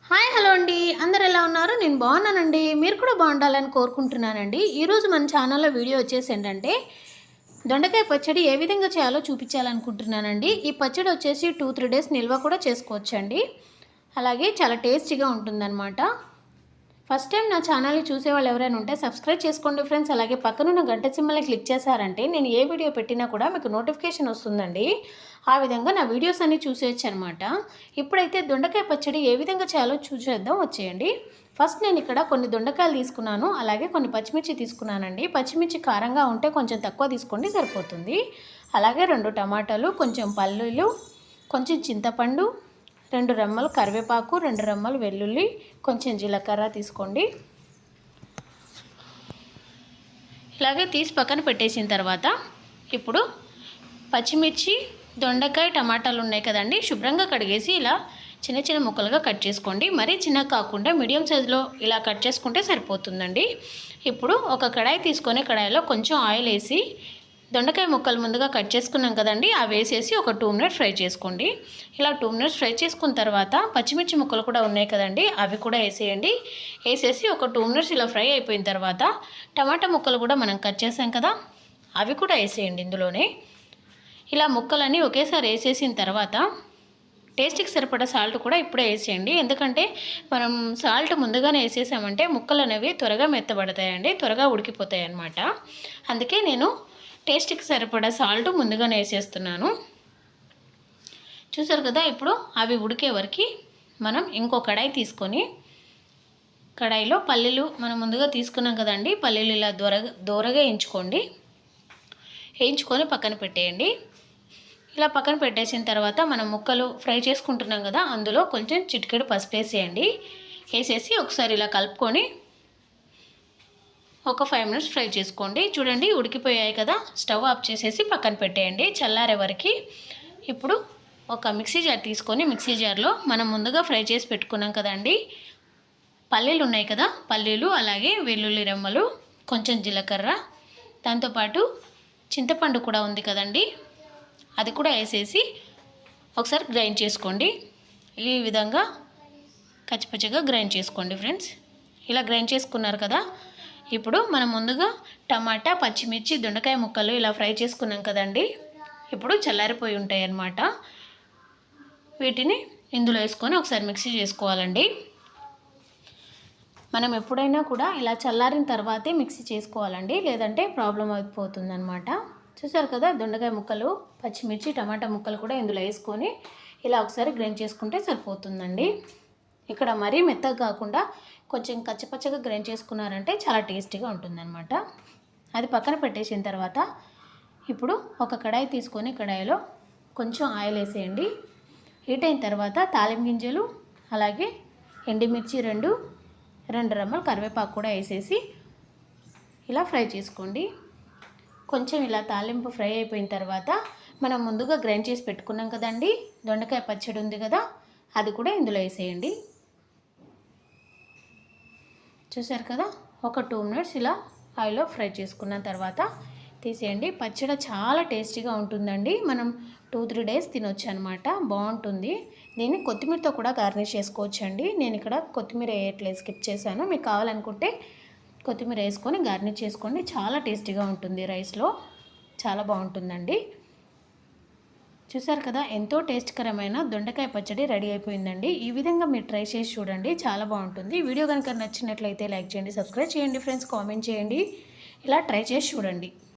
Hi hello అండి, అందరు ఎలా ఉన్నారు? నేను బాగున్నానండి. మీరు కూడా బాగుండాలని కోరుకుంటున్నానండి. ఈరోజు మన ఛానల్లో వీడియో వచ్చేసి ఏంటంటే దొండకాయ పచ్చడి ఏ విధంగా చేయాలో చూపించాలనుకుంటున్నానండి. ఈ పచ్చడి వచ్చేసి 2-3 డేస్ నిల్వ కూడా చేసుకోవచ్చండి. అలాగే చాలా టేస్టీగా ఉంటుందన్నమాట. ఫస్ట్ టైం నా ఛానల్ని చూసేవాళ్ళు ఎవరైనా ఉంటే సబ్స్క్రైబ్ చేసుకోండి ఫ్రెండ్స్. అలాగే పక్కనున్న గంట సింబల్ని క్లిక్ చేశారంటే నేను ఏ వీడియో పెట్టినా కూడా మీకు నోటిఫికేషన్ వస్తుందండి. ఆ విధంగా నా వీడియోస్ అన్నీ చూసేయచ్చు అనమాట. ఇప్పుడైతే దొండకాయ పచ్చడి ఏ విధంగా చేయాలో చూసేద్దాం, వచ్చేయండి. ఫస్ట్ నేను ఇక్కడ కొన్ని దొండకాయలు తీసుకున్నాను, అలాగే కొన్ని పచ్చిమిర్చి తీసుకున్నానండి. పచ్చిమిర్చి కారంగా ఉంటే కొంచెం తక్కువ తీసుకోండి, సరిపోతుంది. అలాగే 2 టమాటాలు, కొంచెం పల్లీలు, కొంచెం చింతపండు, 2 రెమ్మలు కరివేపాకు, 2 రెమ్మలు వెల్లుల్లి, కొంచెం జీలకర్ర తీసుకోండి. ఇలాగే తీసి పక్కన పెట్టేసిన తర్వాత ఇప్పుడు పచ్చిమిర్చి, దొండకాయ, టమాటాలు ఉన్నాయి కదండి, శుభ్రంగా కడిగేసి ఇలా చిన్న చిన్న ముక్కలుగా కట్ చేసుకోండి. మరీ చిన్నగా కాకుండా మీడియం సైజులో ఇలా కట్ చేసుకుంటే సరిపోతుందండి. ఇప్పుడు ఒక కడాయి తీసుకొని కడాయిలో కొంచెం ఆయిల్ వేసి దొండకాయ ముక్కలు ముందుగా కట్ చేసుకున్నాం కదండి, అవి వేసేసి ఒక 2 మినిట్స్ ఫ్రై చేసుకోండి. ఇలా 2 మినిట్స్ ఫ్రై చేసుకున్న తర్వాత పచ్చిమిర్చి ముక్కలు కూడా ఉన్నాయి కదండి, అవి కూడా వేసేయండి. వేసేసి ఒక 2 మినిట్స్ ఇలా ఫ్రై అయిపోయిన తర్వాత టమాటా ముక్కలు కూడా మనం కట్ చేసాం కదా, అవి కూడా వేసేయండి ఇందులోనే. ఇలా ముక్కలన్నీ ఒకేసారి వేసేసిన తర్వాత టేస్ట్కి సరిపడా సాల్ట్ కూడా ఇప్పుడే వేసేయండి. ఎందుకంటే మనం సాల్ట్ ముందుగానే వేసేసామంటే ముక్కలు అనేవి త్వరగా మెత్తబడతాయండి, త్వరగా ఉడికిపోతాయి అన్నమాట. అందుకే నేను టేస్ట్కి సరిపడా సాల్ట్ ముందుగానే వేసేస్తున్నాను. చూసారు కదా, ఇప్పుడు అవి ఉడికే వరకు మనం ఇంకో కడాయి తీసుకొని కడాయిలో పల్లీలు మనం ముందుగా తీసుకున్నాం కదండి, పల్లీలు ఇలా దోరగా వేయించుకోండి. వేయించుకొని పక్కన పెట్టేయండి. ఇలా పక్కన పెట్టేసిన తర్వాత మనం ముక్కలు ఫ్రై చేసుకుంటున్నాం కదా, అందులో కొంచెం చిటికెడు పసుపు వేసేయండి. వేసేసి ఒకసారి ఇలా కలుపుకొని ఒక 5 మినిట్స్ ఫ్రై చేసుకోండి. చూడండి ఉడికిపోయాయి కదా, స్టవ్ ఆఫ్ చేసేసి పక్కన పెట్టేయండి చల్లారే వరకు. ఇప్పుడు ఒక మిక్సీ జార్ తీసుకొని మిక్సీ జార్లో మనం ముందుగా ఫ్రై చేసి పెట్టుకున్నాం కదండి పల్లీలు ఉన్నాయి కదా, పల్లీలు అలాగే వెల్లుల్లి రెమ్మలు, కొంచెం జీలకర్ర, దాంతోపాటు చింతపండు కూడా ఉంది కదండి, అది కూడా వేసేసి ఒకసారి గ్రైండ్ చేసుకోండి. ఈ విధంగా కచ్చిపచ్చిగా గ్రైండ్ చేసుకోండి ఫ్రెండ్స్. ఇలా గ్రైండ్ చేసుకున్నారు కదా, ఇప్పుడు మనం ముందుగా టమాటా, పచ్చిమిర్చి, దొండకాయ ముక్కలు ఇలా ఫ్రై చేసుకున్నాం కదండి, ఇప్పుడు చల్లారిపోయి ఉంటాయి అన్నమాట. వీటిని ఇందులో వేసుకొని ఒకసారి మిక్సీ చేసుకోవాలండి. మనం ఎప్పుడైనా కూడా ఇలా చల్లారిన తర్వాతే మిక్సీ చేసుకోవాలండి, లేదంటే ప్రాబ్లం అయిపోతుందన్నమాట. చూసారు కదా, దొండకాయ ముక్కలు, పచ్చిమిర్చి, టమాటా ముక్కలు కూడా ఇందులో వేసుకొని ఇలా ఒకసారి గ్రైండ్ చేసుకుంటే సరిపోతుందండి. ఇక్కడ మరీ మెత్తగా కాకుండా కొంచెం కచ్చపచ్చగా గ్రైండ్ చేసుకున్నారంటే చాలా టేస్టీగా ఉంటుందన్నమాట. అది పక్కన పెట్టేసిన తర్వాత ఇప్పుడు ఒక కడాయి తీసుకొని కడాయిలో కొంచెం ఆయిల్ వేసేయండి. హీట్ అయిన తర్వాత తాలింపు గింజలు, అలాగే ఎండుమిర్చి 2 రెమ్మలు కరివేపాకు కూడా వేసేసి ఇలా ఫ్రై చేసుకోండి. కొంచెం ఇలా తాలింపు ఫ్రై అయిపోయిన తర్వాత మనం ముందుగా గ్రైండ్ చేసి పెట్టుకున్నాం కదండి దొండకాయ పచ్చడి ఉంది కదా, అది కూడా ఇందులో వేసేయండి. చూసారు కదా, ఒక 2 మినిట్స్ ఇలా ఆయిల్లో ఫ్రై చేసుకున్న తర్వాత తీసేయండి. పచ్చడి చాలా టేస్టీగా ఉంటుందండి. మనం 2-3 డేస్ తినొచ్చు అనమాట, బాగుంటుంది. దీన్ని కొత్తిమీరతో కూడా గార్నిష్ చేసుకోవచ్చండి. నేను ఇక్కడ కొత్తిమీర వేయట్లేదు, స్కిప్ చేశాను. మీకు కావాలనుకుంటే కొత్తిమీర వేసుకొని గార్నిష్ చేసుకోండి, చాలా టేస్టీగా ఉంటుంది. రైస్లో చాలా బాగుంటుందండి. చూసారు కదా, ఎంతో టేస్ట్కరమైన దొండకాయ పచ్చడి రెడీ అయిపోయిందండి. ఈ విధంగా మీరు ట్రై చేసి చూడండి, చాలా బాగుంటుంది. వీడియో కనుక నచ్చినట్లయితే లైక్ చేయండి, సబ్స్క్రైబ్ చేయండి ఫ్రెండ్స్, కామెంట్ చేయండి. ఇలా ట్రై చేసి చూడండి.